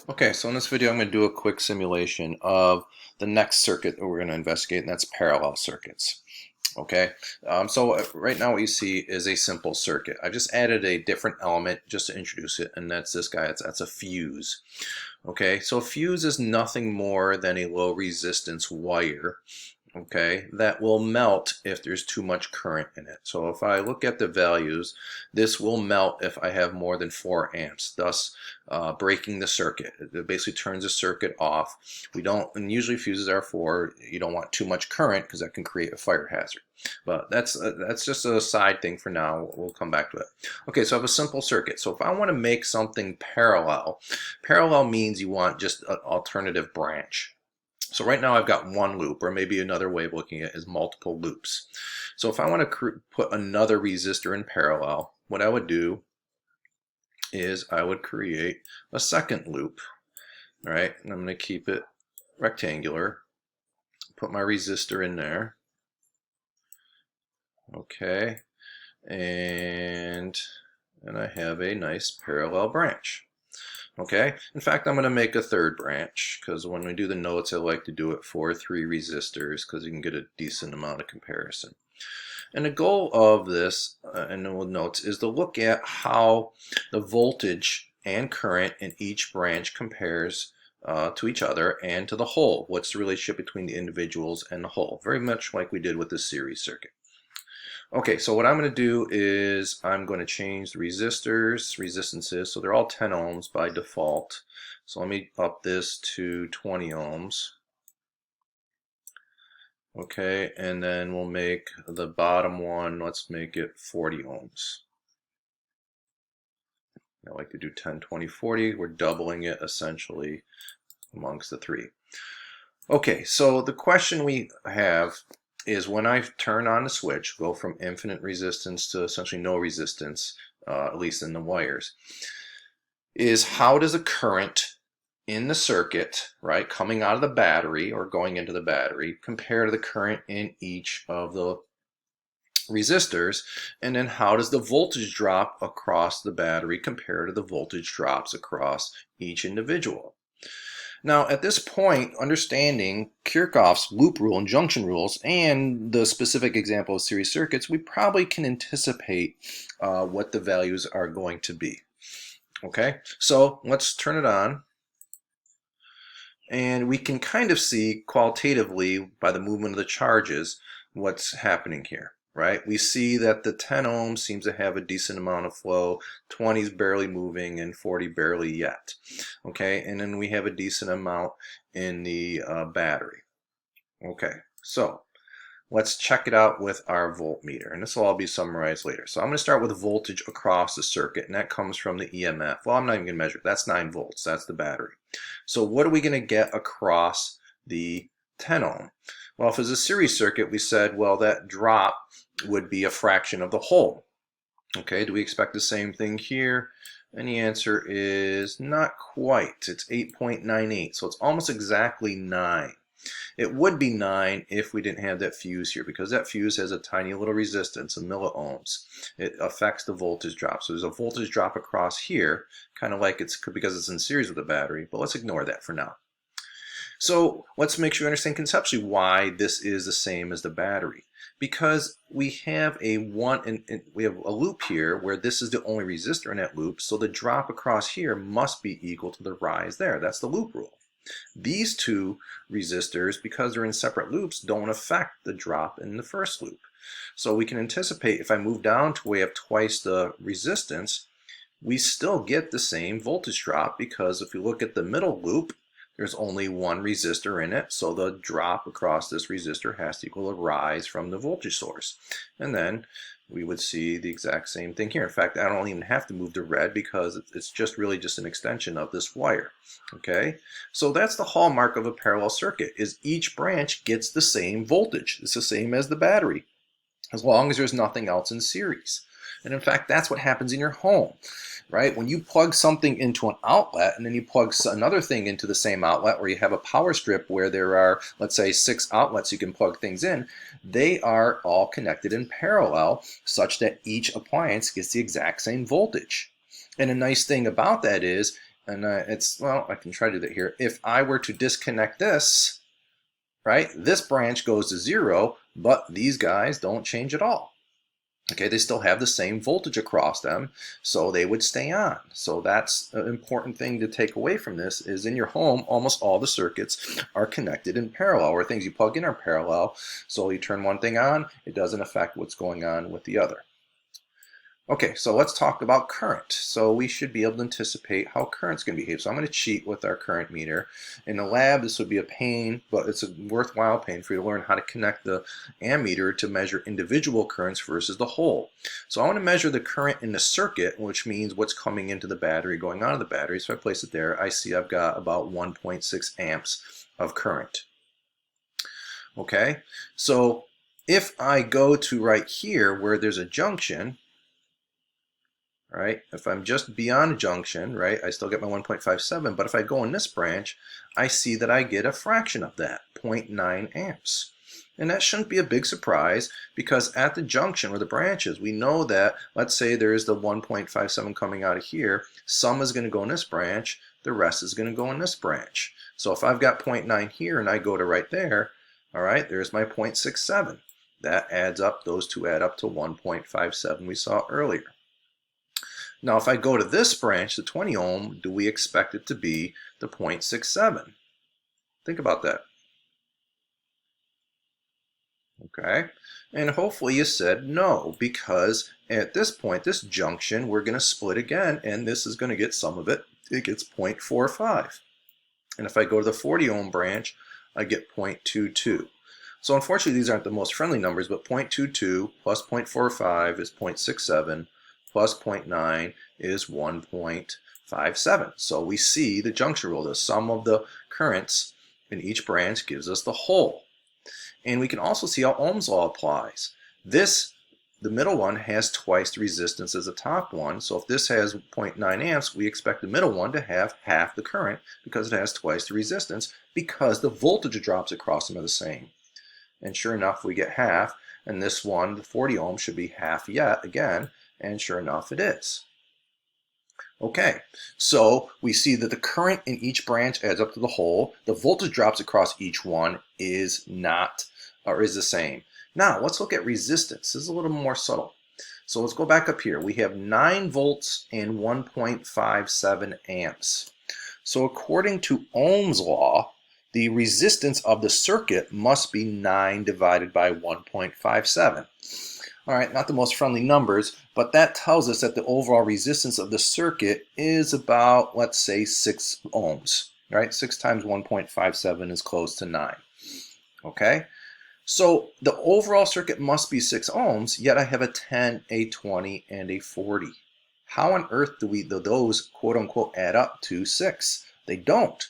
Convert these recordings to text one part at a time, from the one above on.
Okay, so in this video I'm going to do a quick simulation of the next circuit that we're going to investigate, and that's parallel circuits. Okay, so right now what you see is a simple circuit. I just added a different element just to introduce it, and that's this guy. That's a fuse. Okay, so a fuse is nothing more than a low resistance wire, okay, that will melt if there's too much current in it. So if I look at the values, this will melt if I have more than 4 amps, thus breaking the circuit. It basically turns the circuit off. We don't, and usually fuses are for, you don't want too much current because that can create a fire hazard. But that's just a side thing for now. We'll come back to it. Okay, so I have a simple circuit. So if I want to make something parallel, parallel means you want just an alternative branch. So right now I've got one loop, or maybe another way of looking at it is multiple loops. So if I want to put another resistor in parallel, what I would do is I would create a second loop. All right, and I'm going to keep it rectangular. Put my resistor in there. Okay, and I have a nice parallel branch. Okay, in fact, I'm going to make a third branch because when we do the notes, I like to do it for 3 resistors because you can get a decent amount of comparison. And the goal of this, and the notes, is to look at how the voltage and current in each branch compares to each other and to the whole. What's the relationship between the individuals and the whole? Very much like we did with the series circuit. Okay, so what I'm going to do is I'm going to change the resistances, so they're all 10 ohms by default. So let me up this to 20 ohms. Okay, and then we'll make the bottom one, let's make it 40 ohms. I like to do 10, 20, 40. We're doubling it essentially amongst the three. Okay, so the question we have is when I turn on the switch, go from infinite resistance to essentially no resistance, at least in the wires, is how does a current in the circuit, right, coming out of the battery or going into the battery, compare to the current in each of the resistors, and then how does the voltage drop across the battery compare to the voltage drops across each individual. Now, at this point, understanding Kirchhoff's loop rule and junction rules and the specific example of series circuits, we probably can anticipate what the values are going to be. Okay, so let's turn it on. And we can kind of see qualitatively by the movement of the charges what's happening here, right? We see that the 10 ohms seems to have a decent amount of flow, 20 is barely moving, and 40 barely yet. Okay, and then we have a decent amount in the battery. Okay, so let's check it out with our voltmeter, and this will all be summarized later. So I'm going to start with voltage across the circuit, and that comes from the EMF. Well, I'm not even going to measure it. That's 9 volts. That's the battery. So what are we going to get across the 10 ohm? Well, if it's a series circuit, we said, well, that drop would be a fraction of the whole. Okay, do we expect the same thing here? And the answer is not quite. It's 8.98, so it's almost exactly 9. It would be 9 if we didn't have that fuse here, because that fuse has a tiny little resistance, a milliohms. It affects the voltage drop. So there's a voltage drop across here, kind of like it's because it's in series with the battery, but let's ignore that for now. So let's make sure we understand conceptually why this is the same as the battery. Because we have we have a loop here where this is the only resistor in that loop, so the drop across here must be equal to the rise there. That's the loop rule. These two resistors, because they're in separate loops, don't affect the drop in the first loop. So we can anticipate if I move down to where we have twice the resistance, we still get the same voltage drop, because if you look at the middle loop, there's only one resistor in it, so the drop across this resistor has to equal a rise from the voltage source. And then we would see the exact same thing here. In fact, I don't even have to move to red because it's just really just an extension of this wire. Okay, so that's the hallmark of a parallel circuit, is each branch gets the same voltage. It's the same as the battery, as long as there's nothing else in series. And in fact, that's what happens in your home, right? When you plug something into an outlet and then you plug another thing into the same outlet, or you have a power strip where there are, let's say, 6 outlets you can plug things in, they are all connected in parallel such that each appliance gets the exact same voltage. And a nice thing about that is and well, I can try to do that here. If I were to disconnect this, right, this branch goes to 0, but these guys don't change at all. Okay, they still have the same voltage across them, so they would stay on. So that's an important thing to take away from this, is in your home, almost all the circuits are connected in parallel, or things you plug in are parallel. So you turn one thing on, it doesn't affect what's going on with the other. Okay, so let's talk about current. So we should be able to anticipate how current's going to behave. So I'm going to cheat with our current meter. In the lab, this would be a pain, but it's a worthwhile pain for you to learn how to connect the ammeter to measure individual currents versus the whole. So I want to measure the current in the circuit, which means what's coming into the battery, going out of the battery. So I place it there. I see I've got about 1.6 amps of current. Okay, so if I go to right here where there's a junction, right? If I'm just beyond a junction, right, I still get my 1.57, but if I go in this branch, I see that I get a fraction of that, 0.9 amps. And that shouldn't be a big surprise, because at the junction where the branch is, we know that, let's say there is the 1.57 coming out of here, some is going to go in this branch, the rest is going to go in this branch. So if I've got 0.9 here and I go to right there, all right, there's my 0.67. That adds up, those two add up to 1.57 we saw earlier. Now, if I go to this branch, the 20 ohm, do we expect it to be the 0.67? Think about that. Okay, and hopefully you said no, because at this point, this junction, we're going to split again, and this is going to get some of it. It gets 0.45. And if I go to the 40 ohm branch, I get 0.22. So unfortunately, these aren't the most friendly numbers, but 0.22 plus 0.45 is 0.67. Plus 0.9 is 1.57. So we see the junction rule. The sum of the currents in each branch gives us the whole. And we can also see how Ohm's law applies. This, the middle one, has twice the resistance as the top one. So if this has 0.9 amps, we expect the middle one to have half the current because it has twice the resistance, because the voltage drops across them are the same. And sure enough, we get half. And this one, the 40 ohms, should be half yet again. And sure enough, it is. Okay, so we see that the current in each branch adds up to the whole. The voltage drops across each one is not, or is the same. Now, let's look at resistance. This is a little more subtle. So let's go back up here. We have 9 volts and 1.57 amps. So according to Ohm's law, the resistance of the circuit must be 9 divided by 1.57. All right, not the most friendly numbers, but that tells us that the overall resistance of the circuit is about, let's say, 6 ohms, right? 6 times 1.57 is close to 9, okay? So the overall circuit must be 6 ohms, yet I have a 10, a 20, and a 40. How on earth do those, quote-unquote, add up to 6? They don't.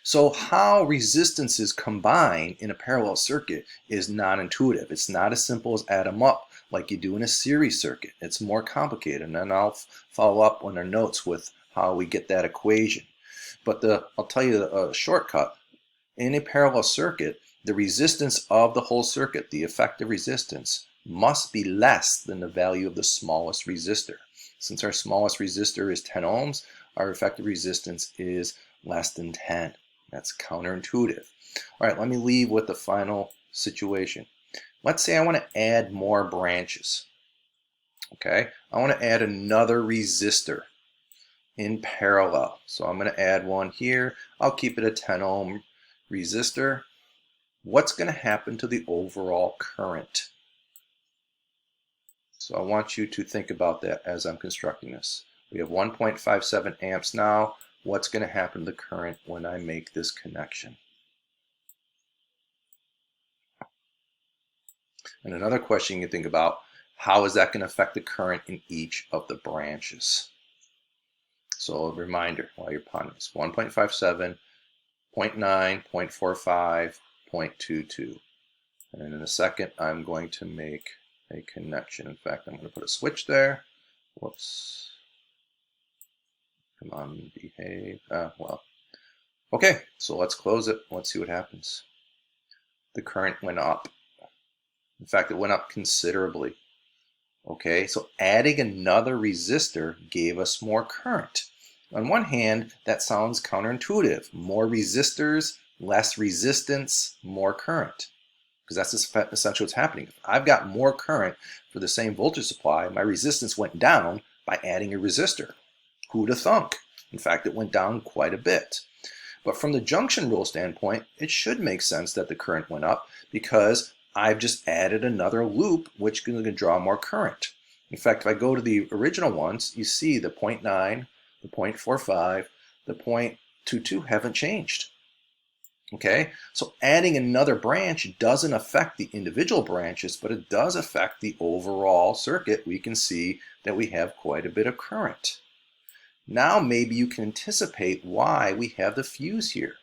So how resistances combine in a parallel circuit is non-intuitive. It's not as simple as add them up like you do in a series circuit. It's more complicated, and then I'll follow up on our notes with how we get that equation. But I'll tell you a shortcut. In a parallel circuit, the resistance of the whole circuit, the effective resistance, must be less than the value of the smallest resistor. Since our smallest resistor is 10 ohms, our effective resistance is less than 10. That's counterintuitive. All right, let me leave with the final situation. Let's say I want to add more branches. Okay, I want to add another resistor in parallel. So I'm going to add one here. I'll keep it a 10 ohm resistor. What's going to happen to the overall current? So I want you to think about that as I'm constructing this. We have 1.57 amps now. What's going to happen to the current when I make this connection? And another question you think about, how is that going to affect the current in each of the branches? So a reminder while you're pondering this: 1.57, 0.9, 0.45, 0.22. And in a second, I'm going to make a connection. In fact, I'm going to put a switch there. Whoops. Come on, behave. Well. Okay, so let's close it. Let's see what happens. The current went up. In fact, it went up considerably. Okay, so adding another resistor gave us more current. On one hand, that sounds counterintuitive. More resistors, less resistance, more current. Because that's essentially what's happening. If I've got more current for the same voltage supply, my resistance went down by adding a resistor. Who'd have thunk? In fact, it went down quite a bit. But from the junction rule standpoint, it should make sense that the current went up because I've just added another loop which is going to draw more current. In fact, if I go to the original ones, you see the 0.9, the 0.45, the 0.22 haven't changed. Okay, so adding another branch doesn't affect the individual branches, but it does affect the overall circuit. We can see that we have quite a bit of current. Now maybe you can anticipate why we have the fuse here.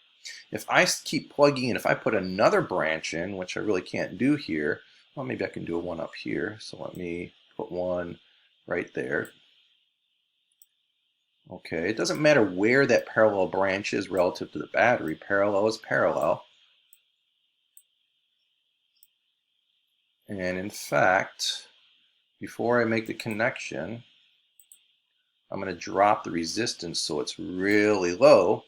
If I keep plugging in, if I put another branch in, which I really can't do here, well, maybe I can do one up here. So let me put one right there. Okay, it doesn't matter where that parallel branch is relative to the battery. Parallel is parallel. And in fact, before I make the connection, I'm going to drop the resistance so it's really low.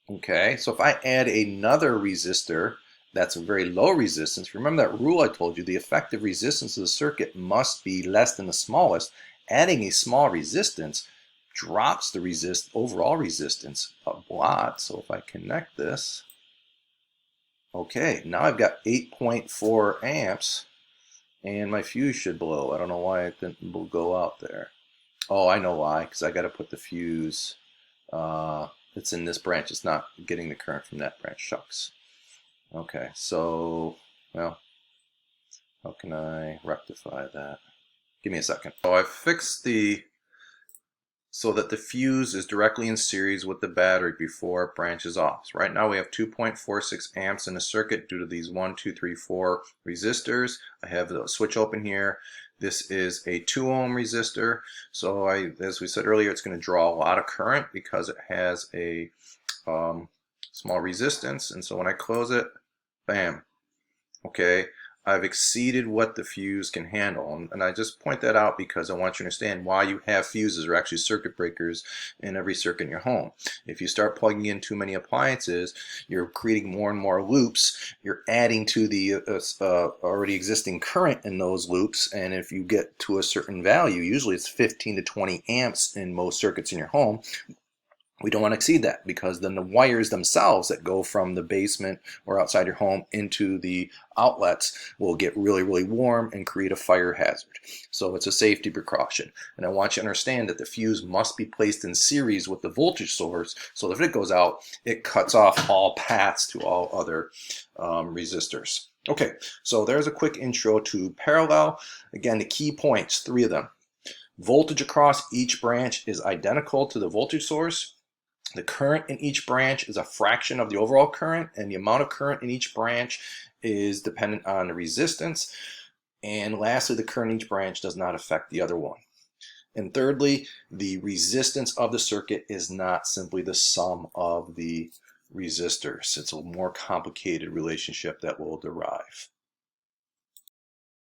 Okay, so if I add another resistor that's a very low resistance, remember that rule I told you, the effective resistance of the circuit must be less than the smallest. Adding a small resistance drops the overall resistance a lot. So if I connect this, okay, now I've got 8.4 amps and my fuse should blow. I don't know why it didn't go out there. Oh, I know why, because I got to put the fuse, it's in this branch. It's not getting the current from that branch. Shucks. Okay, so, well, how can I rectify that? Give me a second. So I fixed so that the fuse is directly in series with the battery before it branches off. So right now we have 2.46 amps in the circuit due to these 1, 2, 3, 4 resistors. I have the switch open here. This is a 2 ohm resistor. So as we said earlier, it's going to draw a lot of current because it has a small resistance. And so when I close it, bam, okay, I've exceeded what the fuse can handle. And I just point that out because I want you to understand why you have fuses or actually circuit breakers in every circuit in your home. If you start plugging in too many appliances, you're creating more and more loops. You're adding to the already existing current in those loops. And if you get to a certain value, usually it's 15 to 20 amps in most circuits in your home, we don't want to exceed that because then the wires themselves that go from the basement or outside your home into the outlets will get really, really warm and create a fire hazard. So it's a safety precaution. And I want you to understand that the fuse must be placed in series with the voltage source so that if it goes out, it cuts off all paths to all other resistors. Okay, so there's a quick intro to parallel. Again, the key points, 3 of them. Voltage across each branch is identical to the voltage source. The current in each branch is a fraction of the overall current, and the amount of current in each branch is dependent on the resistance. And lastly, the current in each branch does not affect the other one. And thirdly, the resistance of the circuit is not simply the sum of the resistors. It's a more complicated relationship that we'll derive.